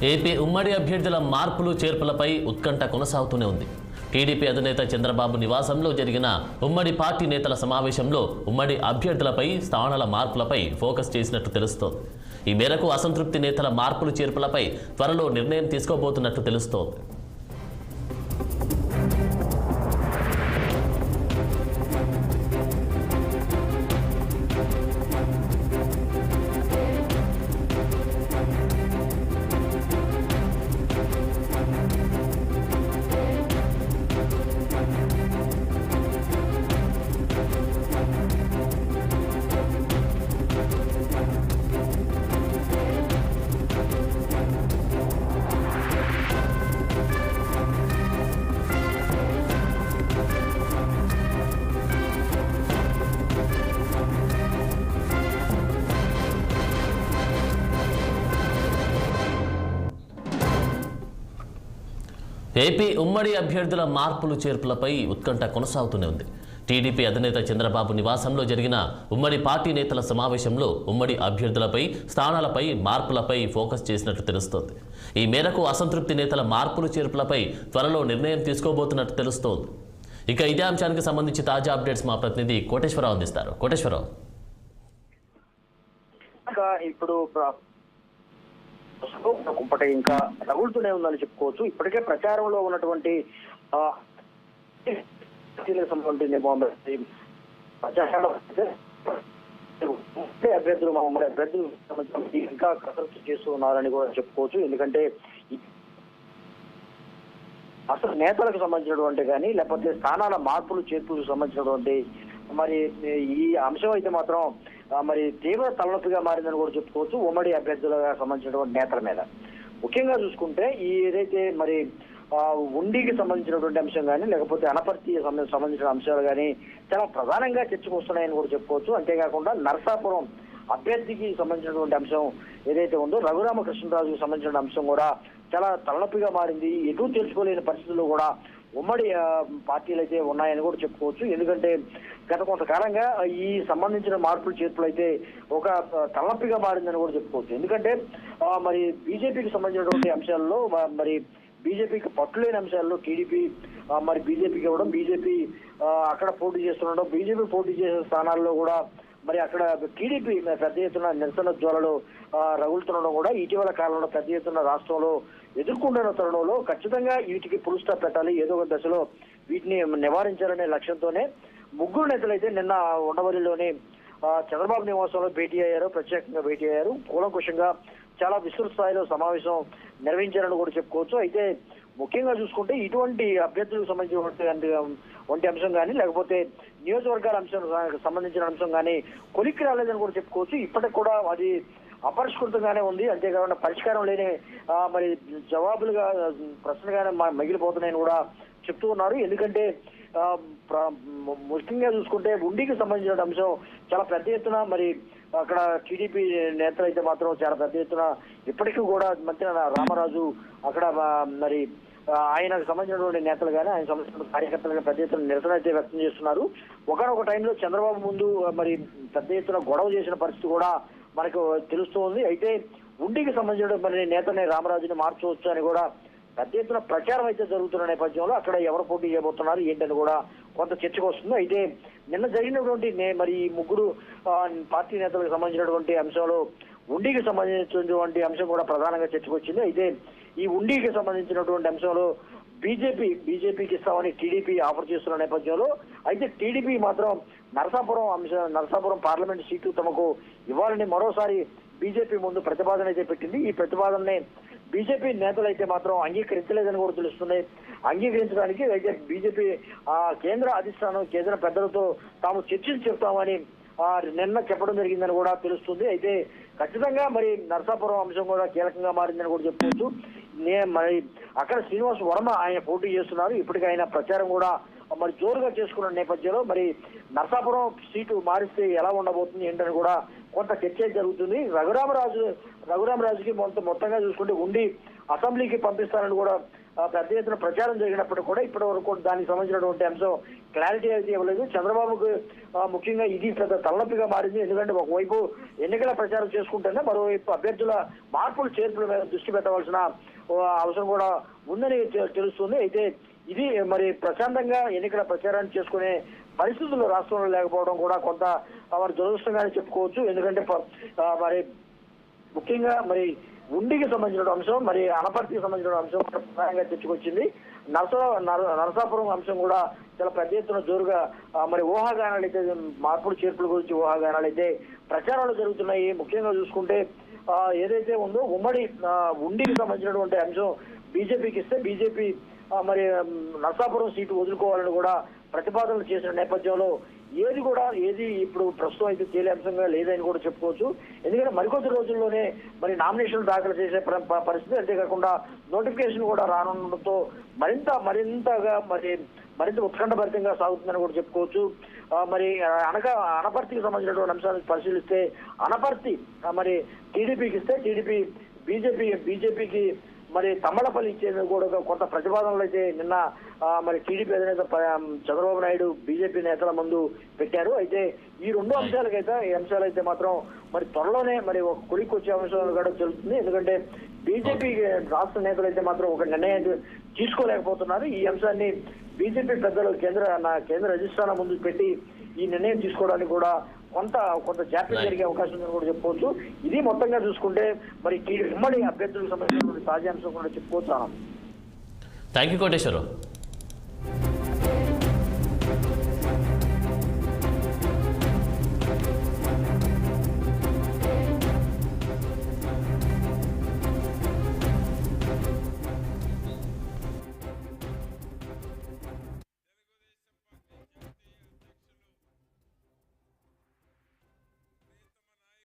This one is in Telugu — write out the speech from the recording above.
ఏపీ ఉమ్మడి అభ్యర్థుల మార్పులు చేర్పులపై ఉత్కంఠ కొనసాగుతూనే ఉంది. టీడీపీ అధినేత చంద్రబాబు నివాసంలో జరిగిన ఉమ్మడి పార్టీ నేతల సమావేశంలో ఉమ్మడి అభ్యర్థులపై స్థానాల మార్పులపై ఫోకస్ చేసినట్టు తెలుస్తోంది. ఈ మేరకు అసంతృప్తి నేతల మార్పులు చేర్పులపై త్వరలో నిర్ణయం తీసుకోబోతున్నట్టు తెలుస్తోంది. ఏపీ ఉమ్మడి అభ్యర్థుల మార్పులు చేర్పులపై ఉత్కంఠ కొనసాగుతూనే ఉంది. టీడీపీ అధినేత చంద్రబాబు నివాసంలో జరిగిన ఉమ్మడి పార్టీ నేతల సమావేశంలో ఉమ్మడి అభ్యర్థులపై స్థానాలపై మార్పులపై ఫోకస్ చేసినట్టు తెలుస్తోంది. ఈ మేరకు అసంతృప్తి నేతల మార్పులు చేర్పులపై త్వరలో నిర్ణయం తీసుకోబోతున్నట్టు తెలుస్తోంది. ఇక ఇదే అంశానికి సంబంధించి తాజా అప్డేట్స్ మా ప్రతినిధి కోటేశ్వరరావు అందిస్తారు. కోటేశ్వరరావు, ఇప్పుడు కుంపటి ఇంకా రగులుతూనే ఉందని చెప్పుకోవచ్చు. ఇప్పటికే ప్రచారంలో ఉన్నటువంటి అభ్యర్థులు ఉమ్మడి అభ్యర్థులు ఇంకా కసరత్తు చేస్తూ ఉన్నారని కూడా చెప్పుకోవచ్చు. ఎందుకంటే అసలు నేతలకు సంబంధించినటువంటి కానీ లేకపోతే స్థానాల మార్పులు చేర్పులకు సంబంధించినటువంటి మరి ఈ అంశం అయితే మాత్రం మరి తీవ్ర తలనొప్పిగా మారిందని కూడా చెప్పుకోవచ్చు. ఉమ్మడి అభ్యర్థులుగా సంబంధించినటువంటి నేతల మీద ముఖ్యంగా చూసుకుంటే ఈ ఏదైతే మరి ఉండికి సంబంధించినటువంటి అంశం కానీ లేకపోతే అనపర్తి సంబంధించిన అంశాలు కానీ చాలా ప్రధానంగా చర్చకు వస్తున్నాయని కూడా చెప్పుకోవచ్చు. అంతేకాకుండా నరసాపురం అభ్యర్థికి సంబంధించినటువంటి అంశం ఏదైతే ఉందో రఘురామకృష్ణరాజుకి సంబంధించిన అంశం కూడా చాలా తలనొప్పిగా మారింది. ఎటు తెలుసుకోలేని పరిస్థితుల్లో కూడా ఉమ్మడి పార్టీలు అయితే ఉన్నాయని కూడా చెప్పుకోవచ్చు. ఎందుకంటే గత కొంతకాలంగా ఈ సంబంధించిన మార్పులు చేర్పులు అయితే ఒక తలనొప్పిగా మారిందని కూడా చెప్పుకోవచ్చు. ఎందుకంటే మరి బీజేపీకి సంబంధించినటువంటి అంశాల్లో మరి బీజేపీకి పట్టులేని అంశాల్లో టీడీపీ మరి బీజేపీకి ఇవ్వడం, బీజేపీ అక్కడ పోటీ చేస్తుండడం, బీజేపీ పోటీ చేసే స్థానాల్లో కూడా మరి అక్కడ టీడీపీ పెద్ద ఎత్తున నిరసన జ్వాలలు రగులుతుండడం కూడా ఇటీవల కాలంలో పెద్ద ఎత్తున రాష్ట్రంలో ఎదుర్కొంటున్న తరుణంలో ఖచ్చితంగా వీటికి ఫుల్ స్టాప్ పెట్టాలి, ఏదో ఒక దశలో వీటిని నివారించాలనే లక్ష్యంతోనే ముగ్గురు నేతలైతే నిన్న ఉండవల్లిలోని చంద్రబాబు నివాసంలో భేటీ అయ్యారు, ప్రత్యేకంగా భేటీ అయ్యారు. కూలంకుషంగా చాలా విస్తృత స్థాయిలో సమావేశం నిర్వహించారని కూడా చెప్పుకోవచ్చు. అయితే ముఖ్యంగా చూసుకుంటే ఇటువంటి అభ్యర్థులకు సంబంధించినటువంటి అంశం కానీ లేకపోతే నియోజకవర్గాల అంశం సంబంధించిన అంశం కానీ కొలిక్కి రాలేదని కూడా చెప్పుకోవచ్చు. ఇప్పటికి కూడా అది అపరిష్కృతంగానే ఉంది. అంతేకాకుండా పరిష్కారం లేని మరి జవాబులుగా ప్రశ్నగానే మిగిలిపోతున్నాయని కూడా చెప్తూ ఉన్నారు. ఎందుకంటే ముఖ్యంగా చూసుకుంటే ఉండికి సంబంధించిన అంశం చాలా పెద్ద ఎత్తున మరి అక్కడ టీడీపీ నేతలు అయితే మాత్రం చాలా పెద్ద ఎత్తున ఇప్పటికీ కూడా మంత్రి రామరాజు అక్కడ మరి ఆయనకు సంబంధించినటువంటి నేతలు కానీ ఆయన సంబంధించిన కార్యకర్తలుగా పెద్ద ఎత్తున నిరసన అయితే వ్యక్తం చేస్తున్నారు. ఒకనొక టైంలో చంద్రబాబు ముందు మరి పెద్ద ఎత్తున గొడవ చేసిన పరిస్థితి కూడా మనకు తెలుస్తూ ఉంది. అయితే ఉండికి సంబంధించిన మరి నేతని రామరాజుని మార్చవచ్చు అని కూడా పెద్ద ఎత్తున ప్రచారం అయితే జరుగుతున్న నేపథ్యంలో అక్కడ ఎవరు పోటీ చేయబోతున్నారు ఏంటని కూడా కొంత చర్చకు వస్తుంది. అయితే నిన్న జరిగినటువంటి మరి ఈ ముగ్గురు పార్టీ నేతలకు సంబంధించినటువంటి అంశంలో ఉండికి సంబంధించినటువంటి అంశం కూడా ప్రధానంగా చర్చకు వచ్చింది. అయితే ఈ ఉండికి సంబంధించినటువంటి అంశంలో బీజేపీకి ఇస్తామని టీడీపీ ఆఫర్ చేస్తున్న నేపథ్యంలో అయితే టీడీపీ మాత్రం నరసాపురం పార్లమెంట్ సీటు తమకు ఇవ్వాలని మరోసారి బీజేపీ ముందు ప్రతిపాదన అయితే పెట్టింది. ఈ ప్రతిపాదనని బీజేపీ నేతలు అయితే మాత్రం అంగీకరించలేదని కూడా తెలుస్తుంది. అంగీకరించడానికి అయితే బీజేపీ కేంద్ర అధిష్టానం కేంద్ర పెద్దలతో తాము చర్చలు చెప్తామని నిన్న చెప్పడం జరిగిందని కూడా తెలుస్తుంది. అయితే ఖచ్చితంగా మరి నరసాపురం అంశం కూడా కీలకంగా మారిందని కూడా చెప్పుకోవచ్చు. మరి అక్కడ శ్రీనివాస్ వర్మ ఆయన పోటీ చేస్తున్నారు. ఇప్పటికీ ఆయన ప్రచారం కూడా మరి జోరుగా చేసుకున్న నేపథ్యంలో మరి నరసాపురం సీటు మారిస్తే ఎలా ఉండబోతుంది ఏంటని కూడా కొంత చర్చ జరుగుతుంది. రఘురామరాజుకి మొత్తంగా చూసుకుంటే ఉండి అసెంబ్లీకి పంపిస్తానని కూడా పెద్ద ఎత్తున ప్రచారం జరిగినప్పటికీ కూడా ఇప్పటి వరకు దానికి సంబంధించినటువంటి అంశం క్లారిటీ అయితే ఇవ్వలేదు. చంద్రబాబుకు ముఖ్యంగా ఇది పెద్ద తలనొప్పిగా మారింది. ఎందుకంటే ఒకవైపు ఎన్నికల ప్రచారం చేసుకుంటేనే మరోవైపు అభ్యర్థుల మార్పులు చేర్పుల మీద దృష్టి పెట్టవలసిన అవసరం కూడా ఉందని తెలుస్తుంది. అయితే ఇది మరి ప్రశాంతంగా ఎన్నికల ప్రచారాన్ని చేసుకునే పరిస్థితులు రాష్ట్రంలో లేకపోవడం కూడా కొంత మరి దురదృష్టంగానే చెప్పుకోవచ్చు. ఎందుకంటే మరి ముఖ్యంగా మరి ఉండికి సంబంధించిన అంశం, మరి అనపర్తికి సంబంధించిన అంశం ప్రధానంగా తెచ్చుకొచ్చింది. నరసాపురం అంశం కూడా చాలా పెద్ద ఎత్తున జోరుగా మరి ఊహాగానాలు అయితే, మార్పులు చేర్పుల గురించి ఊహాగానాలు అయితే ప్రచారాలు జరుగుతున్నాయి. ముఖ్యంగా చూసుకుంటే ఏదైతే ఉందో ఉమ్మడి ఉండికి సంబంధించినటువంటి అంశం బీజేపీకి ఇస్తే బీజేపీ మరి నరసాపురం సీటు వదులుకోవాలని కూడా ప్రతిపాదనలు చేసిన నేపథ్యంలో ఏది ఇప్పుడు ప్రస్తుతం అయితే తేలే అంశంగా లేదని కూడా చెప్పుకోవచ్చు. ఎందుకంటే మరికొద్ది రోజుల్లోనే మరి నామినేషన్లు దాఖలు చేసే పరిస్థితి, అంతేకాకుండా నోటిఫికేషన్ కూడా రానుండటంతో మరింత ఉత్కంఠభరితంగా సాగుతుందని కూడా చెప్పుకోవచ్చు. మరి అనపర్తికి సంబంధించినటువంటి అంశాలను పరిశీలిస్తే అనపర్తి మరి టీడీపీకి ఇస్తే టీడీపీ బీజేపీకి మరి తమ్మలపల్లి ఇచ్చేందుకు కూడా కొంత ప్రతిపాదనలు అయితే నిన్న మరి టీడీపీ అధినేత చంద్రబాబు నాయుడు బీజేపీ నేతల ముందు పెట్టారు. అయితే ఈ అంశాలైతే మాత్రం మరి త్వరలోనే మరి ఒక కొలిక్కి వచ్చే అంశాలు కూడా జరుగుతుంది. ఎందుకంటే బీజేపీ రాష్ట్ర నేతలు అయితే మాత్రం ఒక నిర్ణయాన్ని తీసుకోలేకపోతున్నారు. ఈ అంశాన్ని బీజేపీ పెద్దలు కేంద్ర అధిష్టానం ముందు పెట్టి ఈ నిర్ణయం తీసుకోవడానికి కూడా కొంత జాప్యం జరిగే అవకాశం ఉందని కూడా చెప్పుకోవచ్చు. ఇది మొత్తంగా చూసుకుంటే మరి ఉమ్మడి అభ్యర్థులకు సంబంధించిన తాజా అంశం కూడా చెప్పుకోవచ్చు. Thank you Koteswararao.